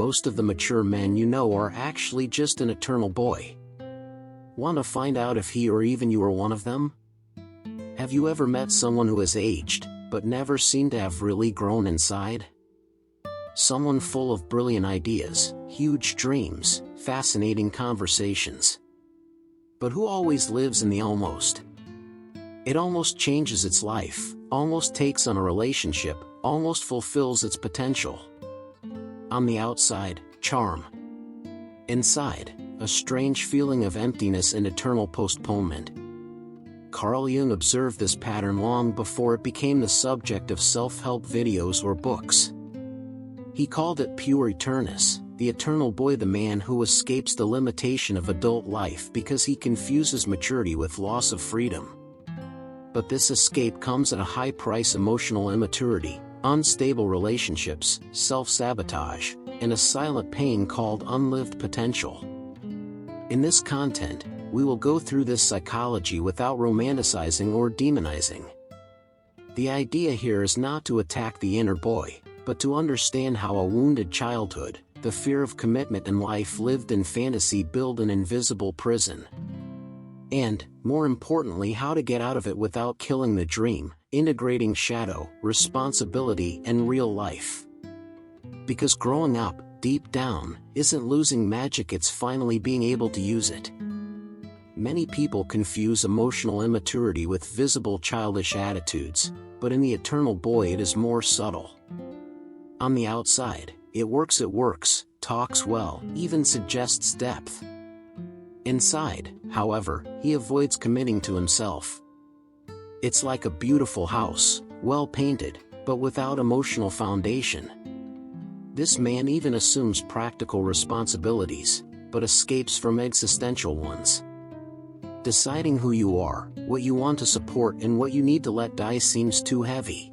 most of the mature men you know are actually just an eternal boy. Want to find out if he or even you are one of them? Have you ever met someone who has aged, but never seemed to have really grown inside? Someone full of brilliant ideas, huge dreams, fascinating conversations. But who always lives in the almost? It almost changes its life, almost takes on a relationship, almost fulfills its potential. On the outside, charm. Inside, a strange feeling of emptiness and eternal postponement. Carl Jung observed this pattern long before it became the subject of self-help videos or books. He called it pure eternus, the eternal boy, the man who escapes the limitation of adult life because he confuses maturity with loss of freedom. But this escape comes at a high price: emotional immaturity, unstable relationships, self-sabotage, and a silent pain called unlived potential. In this content, we will go through this psychology without romanticizing or demonizing. The idea here is not to attack the inner boy, but to understand how a wounded childhood, the fear of commitment and life lived in fantasy, build an invisible prison. And, more importantly, how to get out of it without killing the dream, integrating shadow, responsibility, and real life. Because growing up, deep down, isn't losing magic, it's finally being able to use it. Many people confuse emotional immaturity with visible childish attitudes, but in the eternal boy it is more subtle. On the outside, it works, talks well, even suggests depth. Inside, however, he avoids committing to himself. It's like a beautiful house, well painted, but without emotional foundation. This man even assumes practical responsibilities, but escapes from existential ones. Deciding who you are, what you want to support, and what you need to let die seems too heavy.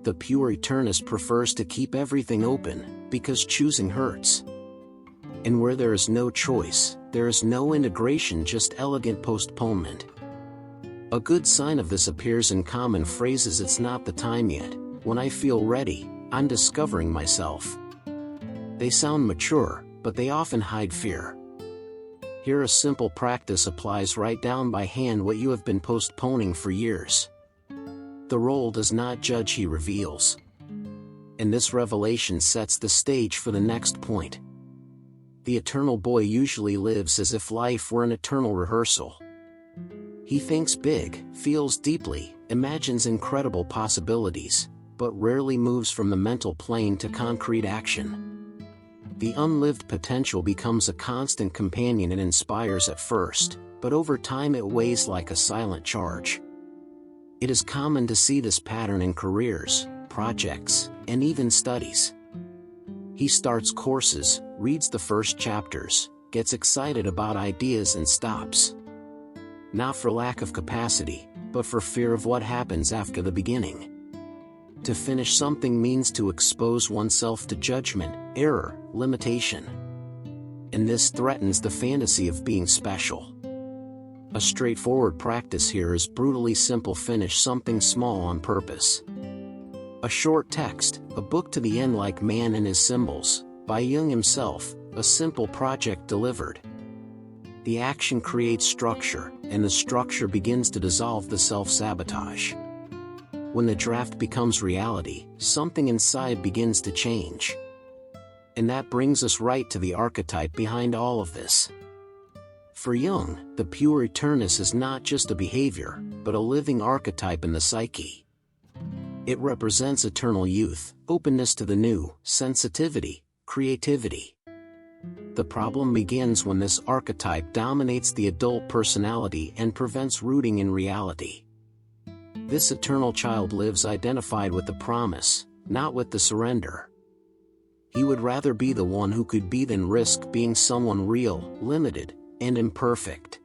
The pure eternus prefers to keep everything open, because choosing hurts. And where there is no choice, there is no integration, just elegant postponement. A good sign of this appears in common phrases: "It's not the time yet," "When I feel ready, I'm discovering myself." They sound mature, but they often hide fear. Here a simple practice applies: write down by hand what you have been postponing for years. The role does not judge, he reveals. And this revelation sets the stage for the next point. The eternal boy usually lives as if life were an eternal rehearsal. He thinks big, feels deeply, imagines incredible possibilities, but rarely moves from the mental plane to concrete action. The unlived potential becomes a constant companion and inspires at first, but over time it weighs like a silent charge. It is common to see this pattern in careers, projects, and even studies. He starts courses, reads the first chapters, gets excited about ideas and stops. Not for lack of capacity, but for fear of what happens after the beginning. To finish something means to expose oneself to judgment, error, limitation. And this threatens the fantasy of being special. A straightforward practice here is brutally simple: finish something small on purpose. A short text, a book to the end, like Man and His Symbols, by Jung himself, a simple project delivered. The action creates structure, and the structure begins to dissolve the self-sabotage. When the draft becomes reality, something inside begins to change. And that brings us right to the archetype behind all of this. For Jung, the pure eternus is not just a behavior, but a living archetype in the psyche. It represents eternal youth, openness to the new, sensitivity, creativity. The problem begins when this archetype dominates the adult personality and prevents rooting in reality. This eternal child lives identified with the promise, not with the surrender. He would rather be the one who could be than risk being someone real, limited, and imperfect.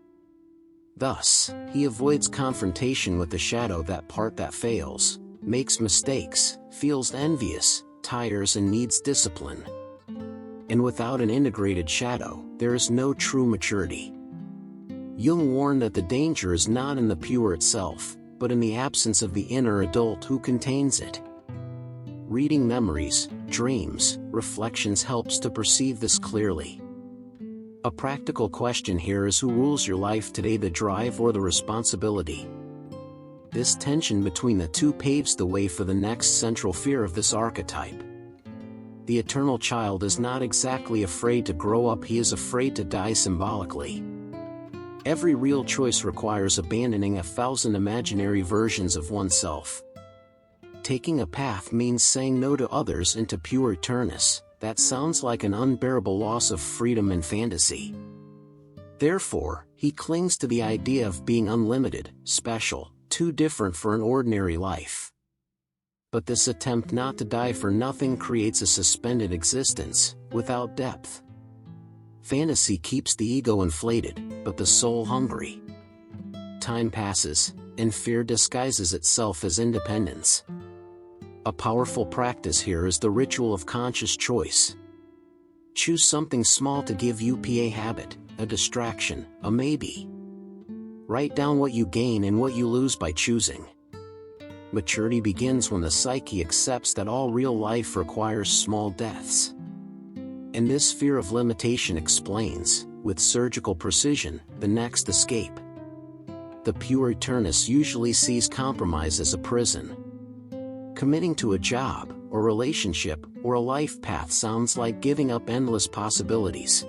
Thus, he avoids confrontation with the shadow, that part that fails, makes mistakes, feels envious, tires, and needs discipline. And without an integrated shadow, there is no true maturity. Jung warned that the danger is not in the pure itself, but in the absence of the inner adult who contains it. Reading memories, dreams, reflections helps to perceive this clearly. A practical question here is, who rules your life today, the drive or the responsibility? This tension between the two paves the way for the next central fear of this archetype. The eternal child is not exactly afraid to grow up, he is afraid to die symbolically. Every real choice requires abandoning 1,000 imaginary versions of oneself. Taking a path means saying no to others and to pure eternus. That sounds like an unbearable loss of freedom and fantasy. Therefore, he clings to the idea of being unlimited, special, too different for an ordinary life. But this attempt not to die for nothing creates a suspended existence, without depth. Fantasy keeps the ego inflated, but the soul hungry. Time passes, and fear disguises itself as independence. A powerful practice here is the ritual of conscious choice. Choose something small to give you a habit, a distraction, a maybe. Write down what you gain and what you lose by choosing. Maturity begins when the psyche accepts that all real life requires small deaths. And this fear of limitation explains, with surgical precision, the next escape. The pure eternus usually sees compromise as a prison. Committing to a job, or relationship, or a life path sounds like giving up endless possibilities.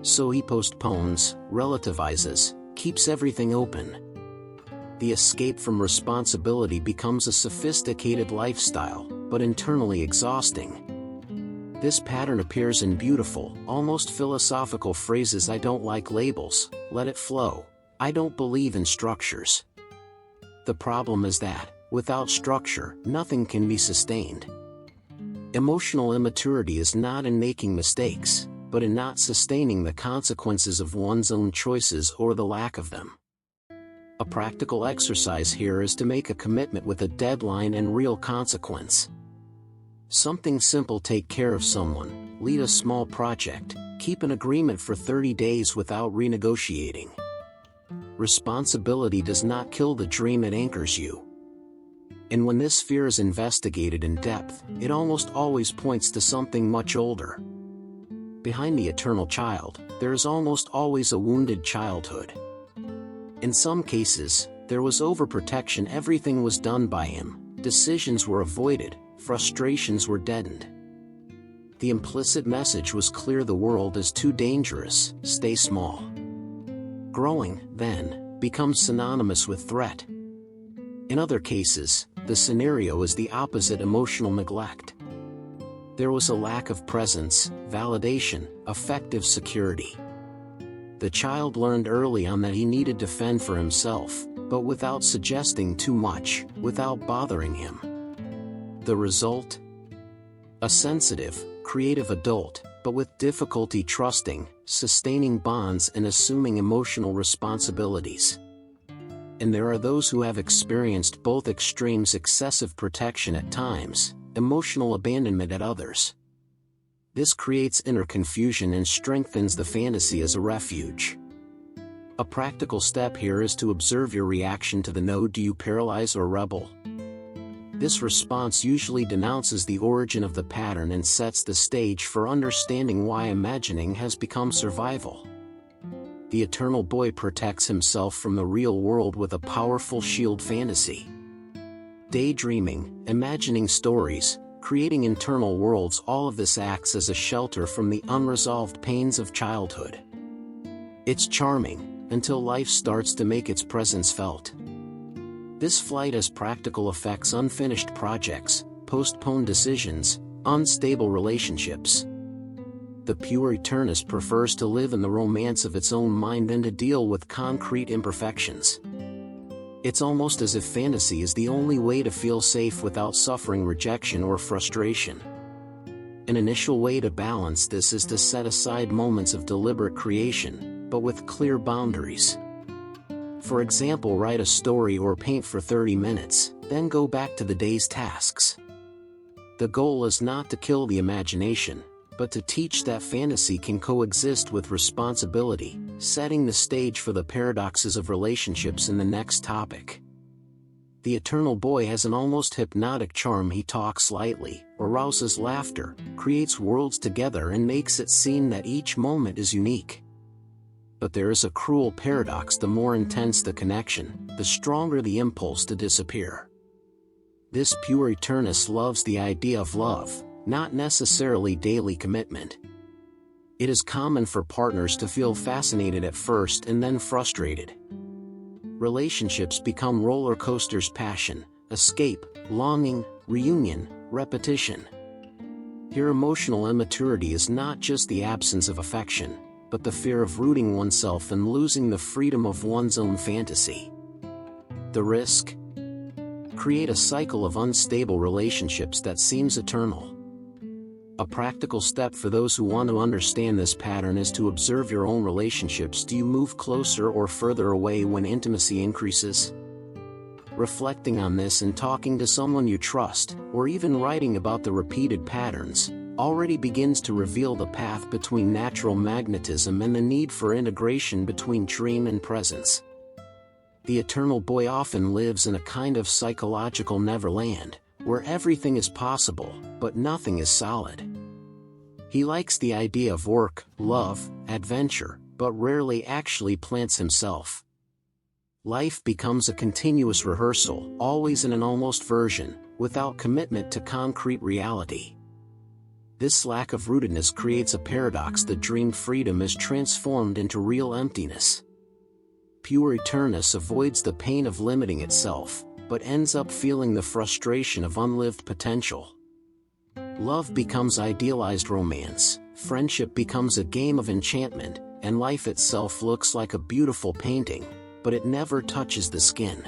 So he postpones, relativizes, keeps everything open. The escape from responsibility becomes a sophisticated lifestyle, but internally exhausting. This pattern appears in beautiful, almost philosophical phrases: I don't like labels, let it flow. I don't believe in structures. The problem is that, without structure, nothing can be sustained. Emotional immaturity is not in making mistakes, but in not sustaining the consequences of one's own choices or the lack of them. A practical exercise here is to make a commitment with a deadline and real consequence. Something simple: take care of someone, lead a small project, keep an agreement for 30 days without renegotiating. Responsibility does not kill the dream, it anchors you. And when this fear is investigated in depth, it almost always points to something much older. Behind the eternal child, there is almost always a wounded childhood. In some cases, there was overprotection, everything was done by him, decisions were avoided, frustrations were deadened. The implicit message was clear: the world is too dangerous, stay small. Growing, then, becomes synonymous with threat. In other cases, the scenario is the opposite: emotional neglect. There was a lack of presence, validation, affective security. The child learned early on that he needed to fend for himself, but without suggesting too much, without bothering him. The result? A sensitive, creative adult, but with difficulty trusting, sustaining bonds and assuming emotional responsibilities. And there are those who have experienced both extremes: excessive protection at times, emotional abandonment at others. This creates inner confusion and strengthens the fantasy as a refuge. A practical step here is to observe your reaction to the no. Do you paralyze or rebel? This response usually denounces the origin of the pattern and sets the stage for understanding why imagining has become survival. The eternal boy protects himself from the real world with a powerful shield: fantasy. Daydreaming, imagining stories, creating internal worlds, all of this acts as a shelter from the unresolved pains of childhood. It's charming, until life starts to make its presence felt. This flight has practical effects: unfinished projects, postponed decisions, unstable relationships. The pure eternus prefers to live in the romance of its own mind than to deal with concrete imperfections. It's almost as if fantasy is the only way to feel safe without suffering rejection or frustration. An initial way to balance this is to set aside moments of deliberate creation, but with clear boundaries. For example, write a story or paint for 30 minutes, then go back to the day's tasks. The goal is not to kill the imagination, but to teach that fantasy can coexist with responsibility, setting the stage for the paradoxes of relationships in the next topic. The eternal boy has an almost hypnotic charm. He talks lightly, arouses laughter, creates worlds together and makes it seem that each moment is unique. But there is a cruel paradox: the more intense the connection, the stronger the impulse to disappear. This pure eternus loves the idea of love, not necessarily daily commitment. It is common for partners to feel fascinated at first and then frustrated. Relationships become roller coasters: passion, escape, longing, reunion, repetition. Here emotional immaturity is not just the absence of affection, but the fear of rooting oneself and losing the freedom of one's own fantasy. The risk? Create a cycle of unstable relationships that seems eternal. A practical step for those who want to understand this pattern is to observe your own relationships. Do you move closer or further away when intimacy increases? Reflecting on this and talking to someone you trust, or even writing about the repeated patterns, already begins to reveal the path between natural magnetism and the need for integration between dream and presence. The eternal boy often lives in a kind of psychological neverland, where everything is possible, but nothing is solid. He likes the idea of work, love, adventure, but rarely actually plants himself. Life becomes a continuous rehearsal, always in an almost version, without commitment to concrete reality. This lack of rootedness creates a paradox: the dreamed freedom is transformed into real emptiness. Pure eternus avoids the pain of limiting itself, but ends up feeling the frustration of unlived potential. Love becomes idealized romance, friendship becomes a game of enchantment, and life itself looks like a beautiful painting, but it never touches the skin.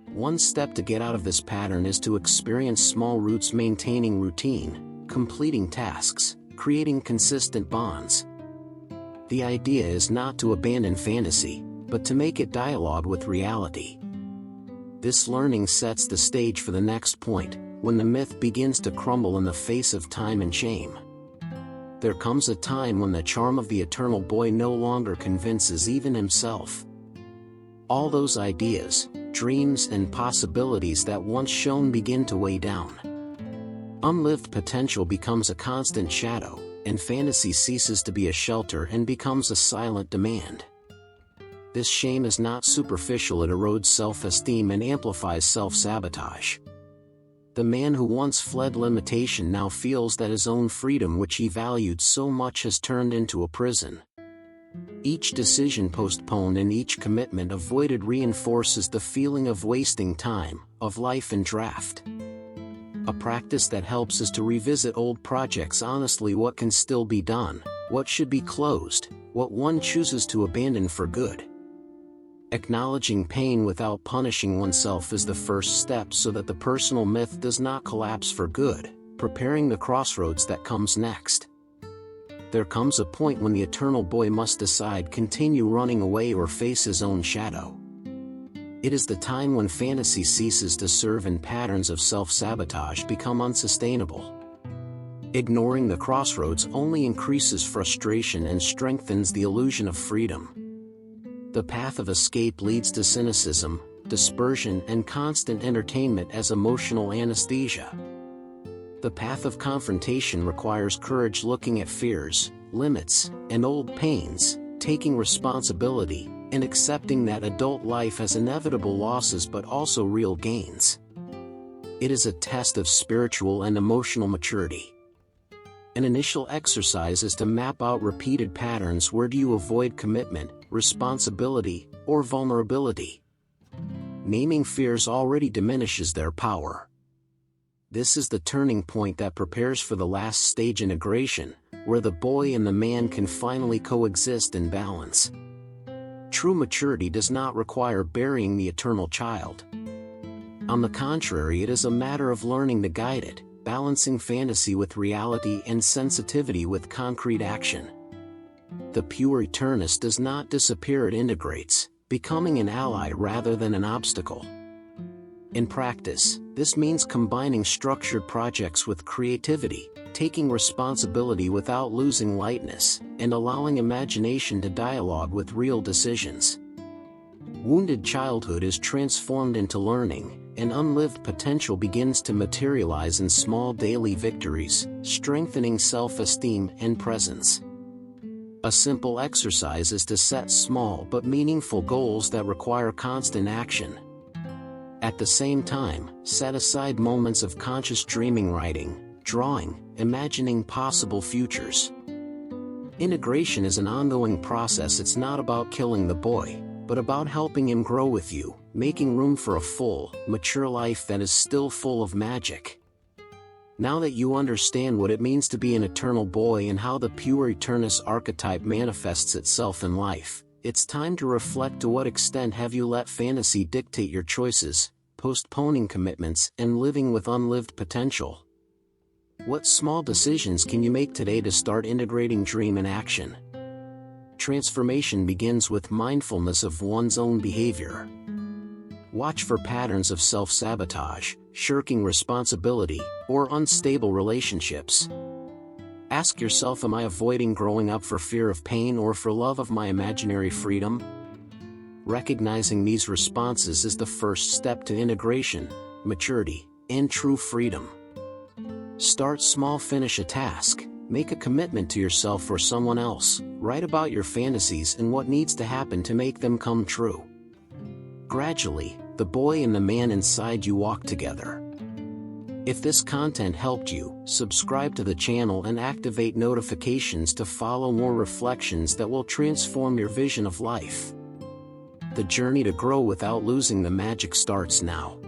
One step to get out of this pattern is to experience small roots: maintaining routine, completing tasks, creating consistent bonds. The idea is not to abandon fantasy, but to make it dialogue with reality. This learning sets the stage for the next point, when the myth begins to crumble in the face of time and shame. There comes a time when the charm of the eternal boy no longer convinces even himself. All those ideas, dreams and possibilities that once shone begin to weigh down. Unlived potential becomes a constant shadow, and fantasy ceases to be a shelter and becomes a silent demand. This shame is not superficial: it erodes self-esteem and amplifies self-sabotage. The man who once fled limitation now feels that his own freedom, which he valued so much, has turned into a prison. Each decision postponed and each commitment avoided reinforces the feeling of wasting time, of life in draft. A practice that helps is to revisit old projects honestly: what can still be done, what should be closed, what one chooses to abandon for good. Acknowledging pain without punishing oneself is the first step so that the personal myth does not collapse for good, preparing the crossroads that comes next. There comes a point when the eternal boy must decide: continue running away or face his own shadow. It is the time when fantasy ceases to serve and patterns of self-sabotage become unsustainable. Ignoring the crossroads only increases frustration and strengthens the illusion of freedom. The path of escape leads to cynicism, dispersion and constant entertainment as emotional anesthesia. The path of confrontation requires courage: looking at fears, limits, and old pains, taking responsibility, and accepting that adult life has inevitable losses but also real gains. It is a test of spiritual and emotional maturity. An initial exercise is to map out repeated patterns. Where do you avoid commitment, responsibility, or vulnerability? Naming fears already diminishes their power. This is the turning point that prepares for the last stage: integration, where the boy and the man can finally coexist in balance. True maturity does not require burying the eternal child. On the contrary, it is a matter of learning to guide it, balancing fantasy with reality and sensitivity with concrete action. The pure eternus does not disappear, it integrates, becoming an ally rather than an obstacle. In practice, this means combining structured projects with creativity, taking responsibility without losing lightness, and allowing imagination to dialogue with real decisions. Wounded childhood is transformed into learning, and unlived potential begins to materialize in small daily victories, strengthening self-esteem and presence. A simple exercise is to set small but meaningful goals that require constant action. At the same time, set aside moments of conscious dreaming, writing, drawing, imagining possible futures. Integration is an ongoing process. It's not about killing the boy, but about helping him grow with you, making room for a full, mature life that is still full of magic. Now that you understand what it means to be an eternal boy and how the pure Eternus archetype manifests itself in life, it's time to reflect. To what extent have you let fantasy dictate your choices, postponing commitments and living with unlived potential? What small decisions can you make today to start integrating dream and action? Transformation begins with mindfulness of one's own behavior. Watch for patterns of self-sabotage, shirking responsibility, or unstable relationships. Ask yourself, am I avoiding growing up for fear of pain or for love of my imaginary freedom? Recognizing these responses is the first step to integration, maturity, and true freedom. Start small, finish a task, make a commitment to yourself or someone else, write about your fantasies and what needs to happen to make them come true. Gradually, the boy and the man inside you walk together. If this content helped you, subscribe to the channel and activate notifications to follow more reflections that will transform your vision of life. The journey to grow without losing the magic starts now.